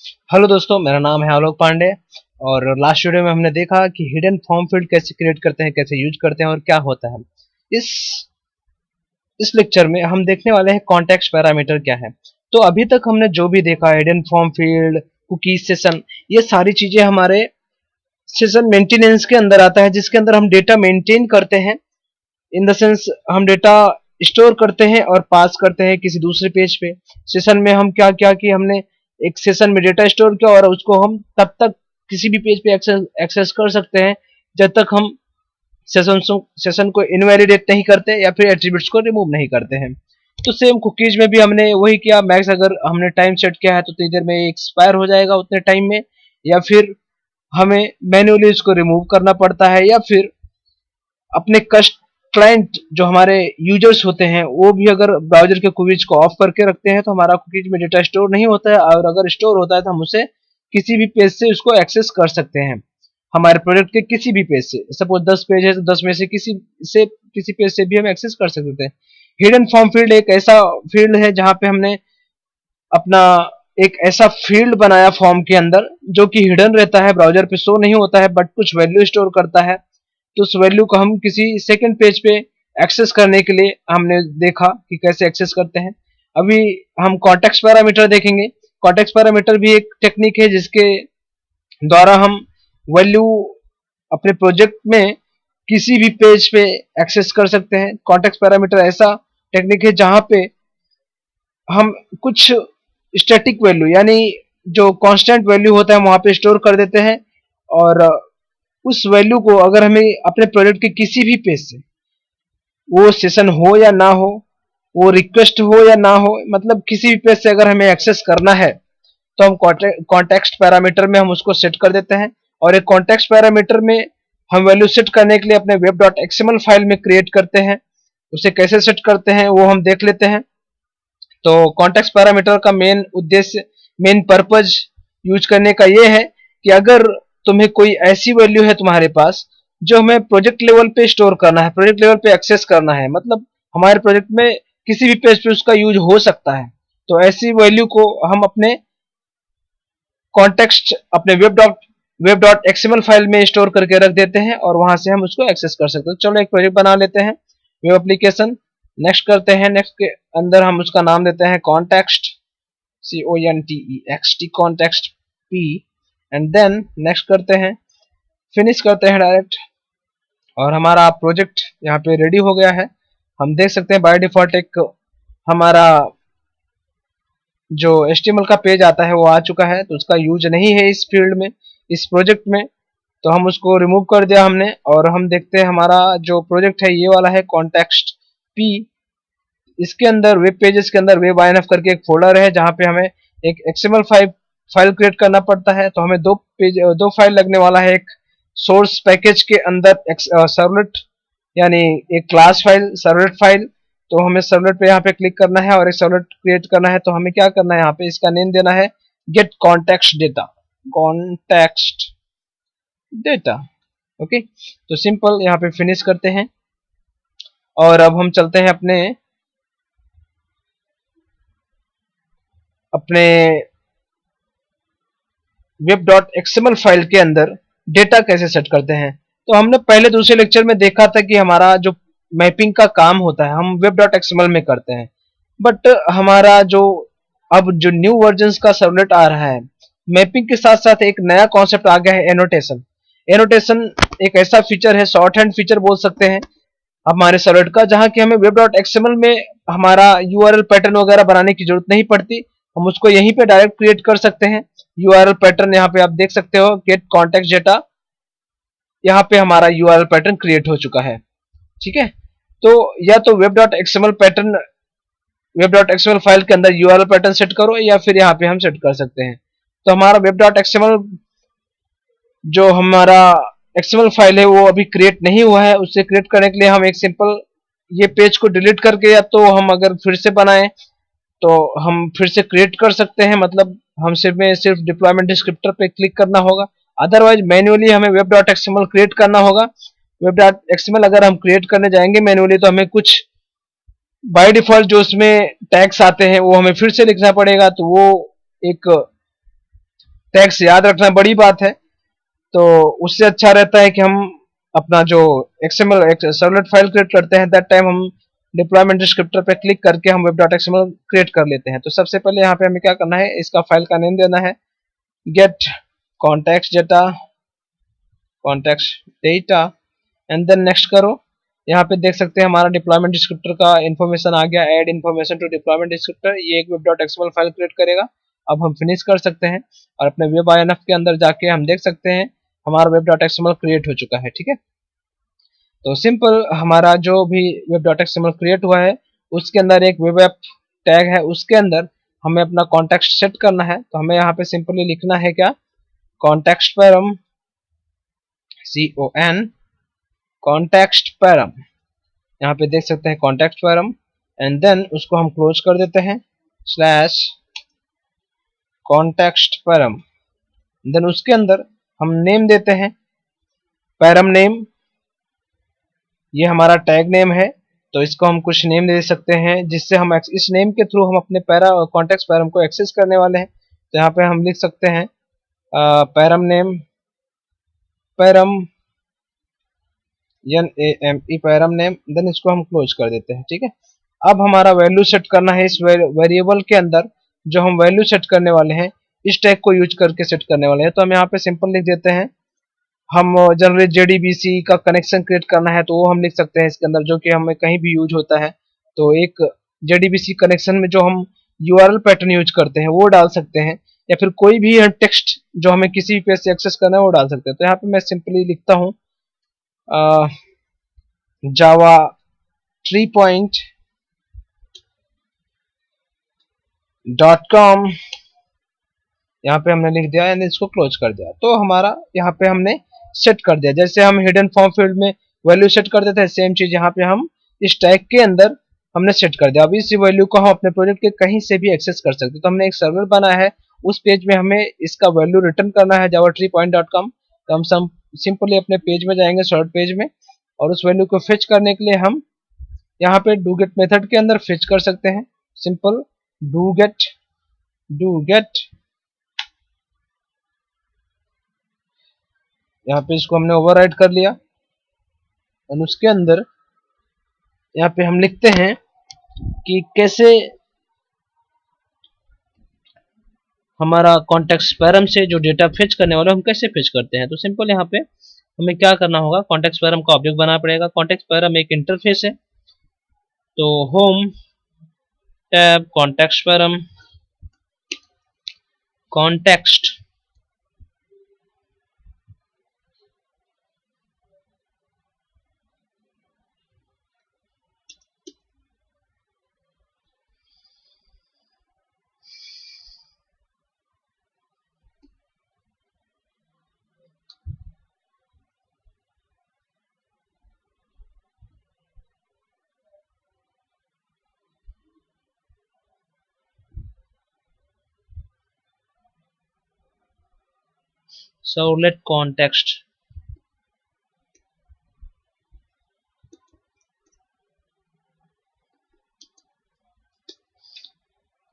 Hello दोस्तों, मेरा नाम है आलोक पांडे। और लास्ट वीडियो में हमने देखा कि हिडन फॉर्म फील्ड कैसे क्रिएट करते हैं, कैसे यूज करते हैं और क्या होता है। इस इस लेक्चर में हम देखने वाले हैं कॉन्टेक्स्ट पैरामीटर क्या है। तो अभी तक हमने जो भी देखा, hidden form field, cookie, session, ये सारी चीजें हमारे सेशन मेंटेनेंस के अंदर आता है, जिसके अंदर हम डेटा मेंटेन करते हैं। इन द सेंस हम डेटा स्टोर करते हैं और पास करते हैं किसी दूसरे पेज पे। सेशन में हम क्या किया कि हमने एक सेशन में डेटा स्टोर किया और उसको हम तब तक किसी भी पेज पे एक्सेस कर सकते हैं जब तक हम सेशन को इनवैलिडेट नहीं करते या फिर एट्रीब्यूट्स को रिमूव नहीं करते हैं। तो सेम कुकीज में भी हमने वही किया। मैक्स अगर हमने टाइम सेट किया है तो इतनी देर में एक्सपायर हो जाएगा उतने टाइम में, या फिर हमें मैन्युअली इसको रिमूव करना पड़ता है, या फिर अपने कस्ट क्लाइंट जो हमारे यूजर्स होते हैं वो भी अगर ब्राउजर के कुकीज को ऑफ करके रखते हैं तो हमारा कुकीज में डेटा स्टोर नहीं होता है, और अगर स्टोर होता है तो हम उसे किसी भी पेज से उसको एक्सेस कर सकते हैं। हमारे प्रोडक्ट के किसी भी पेज से, सपोज 10 पेज है तो 10 में से किसी पेज से भी हम एक्सेस कर सकते हैं। हिडन फॉर्म फील्ड एक ऐसा फील्ड है जहां पे हमने अपना एक ऐसा फील्ड बनाया फॉर्म के अंदर जो कि हिडन रहता है, ब्राउजर पे शो नहीं होता है, बट कुछ वैल्यू स्टोर करता है। तो उस वैल्यू को हम किसी सेकंड पेज पे एक्सेस करने के लिए हमने देखा कि कैसे एक्सेस करते हैं। अभी हम कॉन्टेक्स्ट पैरामीटर देखेंगे। कॉन्टेक्स्ट पैरामीटर भी एक टेक्निक है जिसके द्वारा हम वैल्यू अपने प्रोजेक्ट में किसी भी पेज पे एक्सेस कर सकते हैं। कॉन्टेक्स्ट पैरामीटर ऐसा टेक्निक है जहां पे हम कुछ स्टैटिक वैल्यू यानी जो कांस्टेंट वैल्यू होता है वहां पे स्टोर कर देते हैं, और उस वैल्यू को अगर हमें अपने प्रोजेक्ट के किसी भी पेज से, वो सेशन हो या ना हो, वो रिक्वेस्ट हो या ना हो, मतलब किसी भी पेज से अगर हमें एक्सेस करना है तो हम कॉन्टेक्स्ट पैरामीटर में हम उसको सेट कर देते हैं। और एक कॉन्टेक्स्ट पैरामीटर में हम वैल्यू सेट करने के लिए अपने web.xml फाइल में क्रिएट करते हैं। उसे कैसे सेट करते हैं वो हम देख लेते हैं। तो कॉन्टेक्स्ट पैरामीटर का मेन उद्देश्य, मेन पर्पज यूज करने का ये है कि अगर तुम्हें कोई ऐसी वैल्यू है तुम्हारे पास जो हमें प्रोजेक्ट लेवल पे स्टोर करना है, प्रोजेक्ट लेवल पे एक्सेस करना है, मतलब हमारे प्रोजेक्ट में किसी भी पेज पे उसका यूज हो सकता है, तो ऐसी वैल्यू को हम अपने कॉन्टेक्स्ट, अपने वेब.एक्सएमएल फाइल में स्टोर करके रख देते हैं और वहां से हम उसको एक्सेस कर सकते हैं। चलो एक प्रोजेक्ट बना लेते हैं, वेब एप्लीकेशन। नेक्स्ट करते हैं। नेक्स्ट के अंदर हम उसका नाम देते हैं context, CONTEXT, context P। And then next करते हैं, फिनिश करते हैं डायरेक्ट, और हमारा प्रोजेक्ट यहाँ पे रेडी हो गया है। हम देख सकते हैं बाय डिफॉल्ट एक हमारा जो HTML का पेज आता है वो आ चुका है, तो उसका यूज नहीं है इस फील्ड में, इस प्रोजेक्ट में, तो हम उसको रिमूव कर दिया हमने। और हम देखते हैं हमारा जो प्रोजेक्ट है ये वाला है कॉन्टेक्स्ट P। इसके अंदर वेब पेजेस के अंदर वेब INF करके एक फोल्डर है जहाँ पे हमें एक XML फाइल क्रिएट करना पड़ता है। तो हमें दो फाइल लगने वाला है। एक सोर्स पैकेज के अंदर सर्वलेट यानी एक क्लास फाइल, सर्वलेट फाइल। तो हमें सर्वलेट पे यहाँ पे क्लिक करना है और एक सर्वलेट क्रिएट करना है। तो हमें क्या करना है, यहाँ पे इसका नेम देना है get context data, context data. Okay, तो सिंपल यहाँ पे फिनिश करते हैं। और अब हम चलते हैं अपने web.xml फाइल के अंदर डेटा कैसे सेट करते हैं। तो हमने पहले दूसरे लेक्चर में देखा था कि हमारा जो मैपिंग का काम होता है हम web.xml में करते हैं, बट हमारा जो अब जो न्यू वर्जन्स का सर्वलेट आ रहा है, मैपिंग के साथ साथ एक नया कॉन्सेप्ट आ गया है एनोटेशन। एनोटेशन एक ऐसा फीचर है, शॉर्ट हैंड फीचर बोल सकते हैं हमारे सर्वलेट का, जहां कि हमें web.xml में हमारा URL पैटर्न वगैरह बनाने की जरूरत नहीं पड़ती। हम उसको यहीं पे डायरेक्ट क्रिएट कर सकते हैं। URL पैटर्न यहाँ पे आप देख सकते हो, गेट कॉन्टेक्स्ट डेटा, यहाँ पे हमारा URL पैटर्न क्रिएट हो चुका है। ठीक है, तो या तो web.xml फाइल के अंदर URL पैटर्न सेट करो, या फिर यहाँ पे हम सेट कर सकते हैं। तो हमारा web.xml जो हमारा XML फाइल है वो अभी क्रिएट नहीं हुआ है। उससे क्रिएट करने के लिए हम एक सिंपल ये पेज को डिलीट करके, या तो हम अगर फिर से बनाएं तो हम फिर से क्रिएट कर सकते हैं, मतलब हम सिर्फ डिप्लॉयमेंट डिस्क्रिप्टर पे क्लिक करना होगा। अदरवाइज मैन्युअली हमें web.xml क्रिएट करना होगा। web.xml अगर हम क्रिएट करने जाएंगे मैन्युअली तो हमें कुछ बाय डिफॉल्ट जो उसमें टैग्स आते हैं वो हमें फिर से लिखना पड़ेगा। तो वो एक टैग्स याद रखना बड़ी बात है, तो उससे अच्छा रहता है कि हम अपना जो एक्सएमएल एक सर्वलेट फाइल क्रिएट करते हैं, दैट टाइम हम डिप्लॉयमेंट डिस्क्रिप्टर पे क्लिक करके हम वेब डॉट एक्सएमएल क्रिएट कर लेते हैं। तो सबसे पहले यहाँ पे हमें क्या करना है, इसका फाइल का नेम देना है get context data and then next करो। यहाँ पे देख सकते हैं हमारा डिप्लॉयमेंट डिस्क्रिप्टर का इन्फॉर्मेशन आ गया, add information to deployment descriptor, ये एक web dot XML file create करेगा। अब हम फिनिश कर सकते हैं और अपने वेब आईएनएफ के अंदर जाके हम देख सकते हैं हमारा वेब डॉट एक्सएमएल क्रिएट हो चुका है। ठीक है, तो सिंपल हमारा जो भी वेब डॉट एक्सएमएल क्रिएट हुआ है उसके अंदर एक वेब ऐप टैग है, उसके अंदर हमें अपना कॉन्टेक्स्ट सेट करना है। तो हमें यहाँ पे सिंपली लिखना है क्या, context param CON context param, यहाँ पे देख सकते हैं कॉन्टेक्स्ट पैरम, एंड देन उसको हम क्लोज कर देते हैं स्लैश कॉन्टेक्स्ट पैरम। देन उसके अंदर हम नेम देते हैं पैरम नेम, ये हमारा टैग नेम है, तो इसको हम कुछ नेम दे सकते हैं जिससे हम इस नेम के थ्रू हम अपने कॉन्टेक्स्ट पैरम को एक्सेस करने वाले हैं। तो यहाँ पे हम लिख सकते हैं param name, param NAME param name, then इसको हम क्लोज कर देते हैं। ठीक है, अब हमारा वैल्यू सेट करना है इस वेरिएबल के अंदर, जो हम वैल्यू सेट करने वाले हैं इस टैग को यूज करके सेट करने वाले हैं। तो हम यहाँ पे सिंपल लिख देते हैं, हम जनरली JDBC का कनेक्शन क्रिएट करना है तो वो हम लिख सकते हैं इसके अंदर, जो कि हमें कहीं भी यूज होता है। तो एक JDBC कनेक्शन में जो हम URL पैटर्न यूज करते हैं वो डाल सकते हैं, या फिर कोई भी टेक्स्ट जो हमें किसी भी पेज से एक्सेस करना है वो डाल सकते हैं। तो यहाँ पे मैं सिंपली लिखता हूँ जावा 3.com, यहाँ पे हमने लिख दिया एंड इसको क्लोज कर दिया। तो हमारा यहाँ पे हमने सेट कर दिया, जैसे हम हिडन फॉर्म फील्ड में वैल्यू सेट कर देते हैं, सेम चीज यहाँ पे हम इस टैग के अंदर हमने सेट कर दिया। अब इस वैल्यू को हम अपने प्रोजेक्ट के कहीं से भी एक्सेस कर सकते हैं। तो हमने एक सर्वर बनाया है, उस पेज में हमें इसका वैल्यू रिटर्न करना है java 3.com। तो हम सिंपली अपने पेज में जाएंगे, शॉर्ट पेज में, और उस वैल्यू को फेच करने के लिए हम यहाँ पे डूगेट मेथड के अंदर फेच कर सकते हैं। सिंपल डूगेट, यहाँ पे इसको हमने ओवरराइड कर लिया, और उसके अंदर यहाँ पे हम लिखते हैं कि कैसे हमारा कॉन्टेक्स्ट पैरम से जो डेटा फेच करने वाले हम कैसे फेच करते हैं। तो सिंपल यहाँ पे हमें क्या करना होगा, कॉन्टेक्स्ट पैरम का ऑब्जेक्ट बनाना पड़ेगा। कॉन्टेक्स्ट पैरम एक इंटरफेस है, तो home tab context param context, servlet context,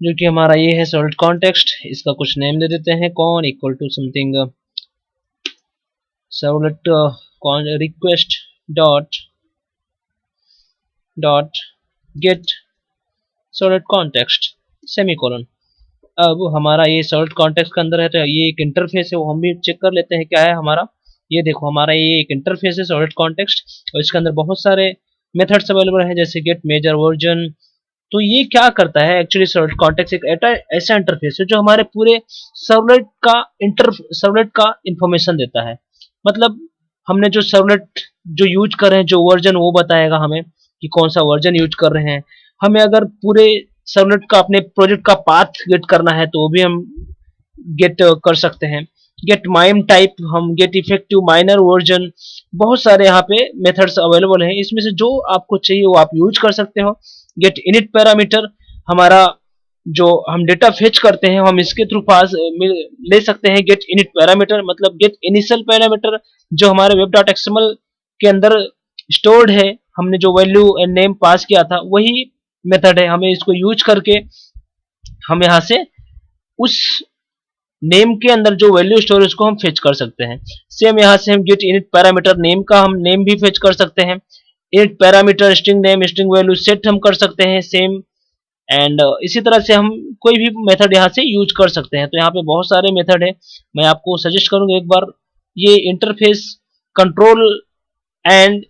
जो कि हमारा ये है सर्वलेट कॉन्टेक्स्ट। इसका कुछ नेम दे देते हैं, con equal to something servlet request dot get servlet context semicolon. अब हमारा ये सर्वलेट कॉन्टेक्स्ट के अंदर है, तो ये एक इंटरफेस है, वो हम भी चेक कर लेते हैं क्या है हमारा। ये देखो हमारा ये एक इंटरफेस है सर्वलेट कॉन्टेक्स्ट, और इसके अंदर बहुत सारे मेथड्स अवेलेबल हैं, जैसे गेट मेजर वर्जन। तो ये क्या करता है एक्चुअली, सर्वलेट कॉन्टेक्स्ट एक ऐसा इंटरफेस है जो हमारे पूरे सर्वलेट का इंफॉर्मेशन देता है। मतलब हमने जो सर्वलेट जो यूज कर रहे हैं, जो वर्जन, वो बताएगा हमें कि कौन सा वर्जन यूज कर रहे हैं। हमें अगर पूरे सर्वलेट का अपने प्रोजेक्ट का पाथ गेट करना है तो वो भी हम गेट कर सकते हैं। गेट माइम टाइप, हम गेट इफेक्टिव माइनर वर्जन, बहुत सारे यहाँ पे मेथड्स अवेलेबल हैं। इसमें से जो आपको चाहिए वो आप यूज कर सकते हो। गेट इनिट पैरामीटर, हमारा जो हम डेटा फेच करते हैं हम इसके थ्रू पास ले सकते हैं गेट इनिट पैरामीटर, मतलब गेट इनिशियल पैरामीटर जो हमारे वेब डॉट एक्सएमएल के अंदर स्टोर्ड है, हमने जो वैल्यू एंड नेम पास किया था वही मेथड है। हमें इसको यूज करके हम यहाँ से उस नेम के अंदर जो वैल्यू स्टोर है उसको हम फेच कर सकते हैं। सेम यहाँ से हम गेट इनिट पैरामीटर नेम का हम नेम भी फेच कर सकते हैं। Init parameter string name string value set हम कर सकते हैं सेम। एंड इसी तरह से हम कोई भी मेथड यहाँ से यूज कर सकते हैं। तो यहाँ पे बहुत सारे मेथड है, मैं आपको सजेस्ट करूंगा एक बार ये interface control and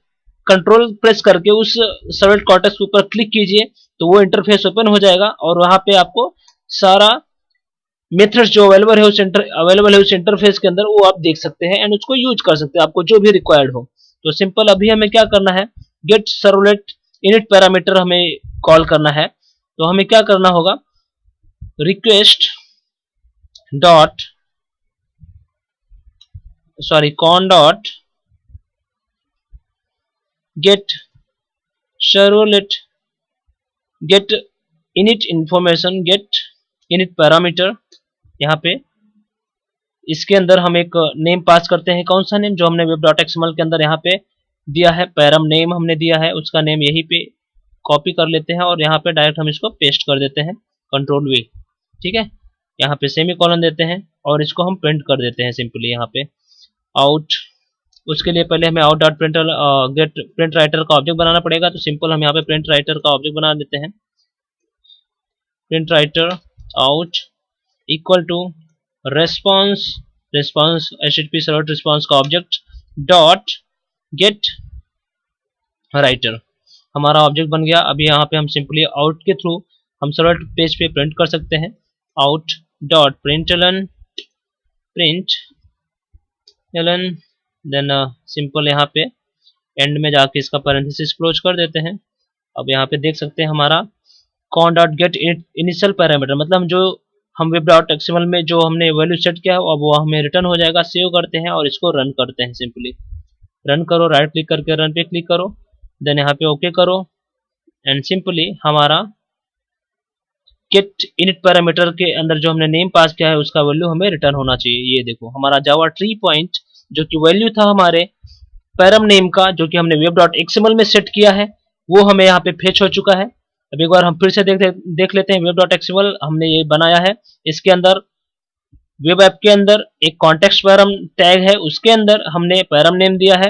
control press करके उस सर्वलेट कॉर्टेक्स के ऊपर क्लिक कीजिए तो वो इंटरफेस ओपन हो जाएगा और वहां पे आपको सारा मेथड्स जो अवेलेबल है उस इंटरफेस के अंदर वो आप देख सकते हैं एंड उसको यूज कर सकते हैं आपको जो भी रिक्वायर्ड हो। तो सिंपल अभी हमें क्या करना है, गेट सर्वलेट इनिट पैरामीटर हमें कॉल करना है। तो हमें क्या करना होगा, request dot con dot get servlet get init information get init parameter. यहाँ पे इसके अंदर हम एक नेम पास करते हैं, कौन सा नेम, जो हमने web.xml के अंदर यहाँ पे दिया है, पैरम नेम हमने दिया है, उसका नेम यहीं पे कॉपी कर लेते हैं और यहाँ पे डायरेक्ट हम इसको पेस्ट कर देते हैं कंट्रोल V। ठीक है, यहाँ पे सेमी कॉलन देते हैं और इसको हम प्रिंट कर देते हैं सिंपली यहाँ पे आउट। उसके लिए पहले हमें out dot printer get print writer का ऑब्जेक्ट बनाना पड़ेगा। तो सिंपल हम यहाँ पे प्रिंट राइटर का ऑब्जेक्ट बना देते हैं, print writer out equal to response HTTP servlet response का ऑब्जेक्ट डॉट गेट राइटर हमारा ऑब्जेक्ट बन गया। अभी यहाँ पे हम सिंपली आउट के थ्रू हम सर्वलेट पेज पे प्रिंट कर सकते हैं out dot println then simple यहाँ पे एंड में जाके इसका पैरेंथेसिस क्लोज कर देते हैं। अब यहाँ पे देख सकते हैं हमारा cone dot gate initial parameter, मतलब जो हम web.xml में जो हमने वैल्यू सेट किया है अब वो हमें रिटर्न हो जाएगा। सेव करते हैं और इसको रन करते हैं, सिंपली रन करो, राइट क्लिक करके रन पे क्लिक करो, देन यहाँ पे ओके करो एंड सिंपली हमारा गेट इनिट पैरामीटर के अंदर जो हमने नेम पास किया है उसका वैल्यू हमें रिटर्न होना चाहिए। ये देखो हमारा जावा ट्री पॉइंट जो कि वैल्यू था हमारे पैरम नेम का जो कि हमने web.xml में सेट किया है वो हमें यहाँ पे फेच हो चुका है। अब एक बार हम फिर से देख लेते हैं web.xml हमने ये बनाया है। इसके अंदर वेब ऐप के अंदर एक कॉन्टेक्स्ट पैरम टैग है, उसके अंदर हमने पैरम नेम दिया है,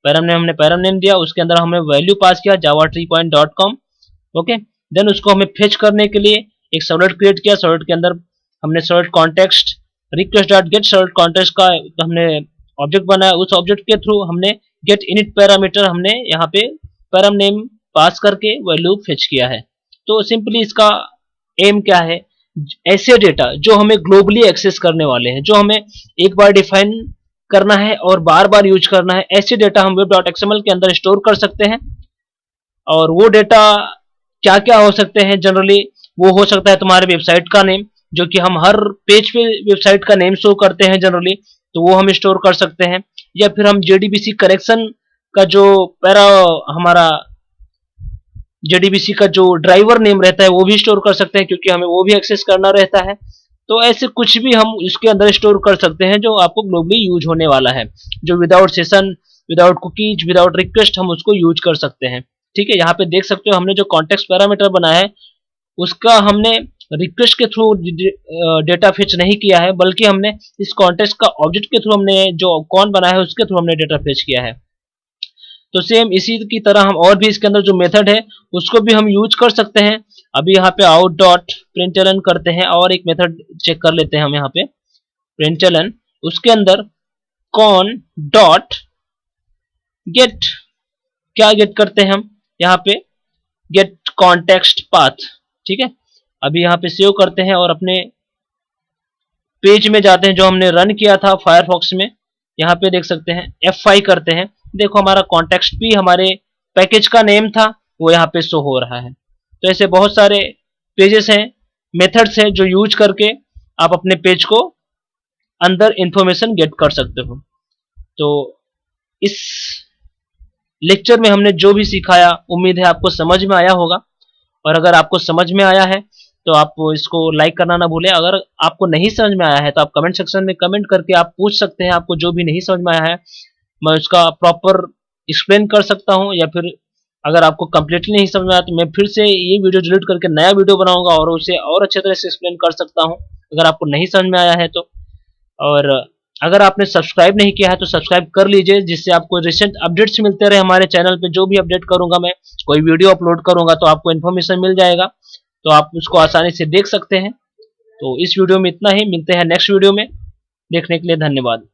पैरम नेम दिया, उसके अंदर हमने वैल्यू पास किया java.treepoint.com। ओके, देन उसको हमें फेच करने के लिए एक सर्वलेट क्रिएट किया। सर्वलेट के अंदर हमने servlet context request dot get servlet context का हमने ऑब्जेक्ट बनाया, उस ऑब्जेक्ट के थ्रू हमने गेट इनिट पैरामीटर हमने यहाँ पे पैरम नेम पास करके वैल्यू फेच किया है। तो सिंपली इसका एम क्या है, ऐसे डेटा जो हमें ग्लोबली एक्सेस करने वाले हैं, जो हमें एक बार डिफाइन करना है और बार बार यूज करना है, ऐसे डेटा हम web.xml के अंदर स्टोर कर सकते हैं। और वो डेटा क्या क्या हो सकते हैं, जनरली वो हो सकता है तुम्हारे वेबसाइट का नेम, जो कि हम हर पेज पे वेबसाइट का नेम शो करते हैं जनरली, तो वो हम स्टोर कर सकते हैं। या फिर हम JDBC करेक्शन का जो हमारा JDBC का जो ड्राइवर नेम रहता है वो भी स्टोर कर सकते हैं, क्योंकि हमें वो भी एक्सेस करना रहता है। तो ऐसे कुछ भी हम इसके अंदर स्टोर कर सकते हैं जो आपको ग्लोबली यूज होने वाला है, जो without session, without cookies, without request हम उसको यूज कर सकते हैं। ठीक है, यहाँ पे देख सकते हो हमने जो कॉन्टेक्स्ट पैरामीटर बनाया है उसका हमने रिक्वेस्ट के थ्रू डेटा फेच नहीं किया है, बल्कि हमने इस कॉन्टेक्स्ट का ऑब्जेक्ट के थ्रू हमने जो कौन बनाया है उसके थ्रू हमने डेटा फेच किया है। तो सेम इसी की तरह हम और भी इसके अंदर जो मेथड है उसको भी हम यूज कर सकते हैं। अभी यहाँ पे आउट डॉट प्रिंटलन करते हैं और एक मेथड चेक कर लेते हैं हम यहाँ पे प्रिंटलन, उसके अंदर कॉन डॉट गेट, क्या गेट करते हैं हम यहाँ पे गेट कॉन्टेक्स्ट पाथ। ठीक है, अभी यहाँ पे सेव करते हैं और अपने पेज में जाते हैं जो हमने रन किया था फायरफॉक्स में। यहाँ पे देख सकते हैं F5 करते हैं, देखो हमारा कॉन्टेक्स्ट भी हमारे पैकेज का नेम था वो यहाँ पे शो हो रहा है। तो ऐसे बहुत सारे पेजेस हैं, मेथड्स हैं जो यूज करके आप अपने पेज को अंदर इंफॉर्मेशन गेट कर सकते हो। तो इस लेक्चर में हमने जो भी सिखाया उम्मीद है आपको समझ में आया होगा, और अगर आपको समझ में आया है तो आप इसको लाइक करना ना भूलें। अगर आपको नहीं समझ में आया है तो आप कमेंट सेक्शन में कमेंट करके आप पूछ सकते हैं, आपको जो भी नहीं समझ में आया है मैं उसका प्रॉपर एक्सप्लेन कर सकता हूं, या फिर अगर आपको कंप्लीटली नहीं समझ में आया तो मैं फिर से ये वीडियो डिलीट करके नया वीडियो बनाऊंगा और उसे और अच्छे तरह से एक्सप्लेन कर सकता हूं, अगर आपको नहीं समझ में आया है तो। और अगर आपने सब्सक्राइब नहीं किया है तो सब्सक्राइब कर लीजिए, जिससे आपको रिसेंट अपडेट्स मिलते रहे हमारे चैनल पे। जो भी अपडेट करूंगा मैं, कोई वीडियो अपलोड करूंगा तो आपको इन्फॉर्मेशन मिल जाएगा, तो आप उसको आसानी से देख सकते हैं। तो इस वीडियो में इतना ही, मिलते हैं नेक्स्ट वीडियो में। देखने के लिए धन्यवाद।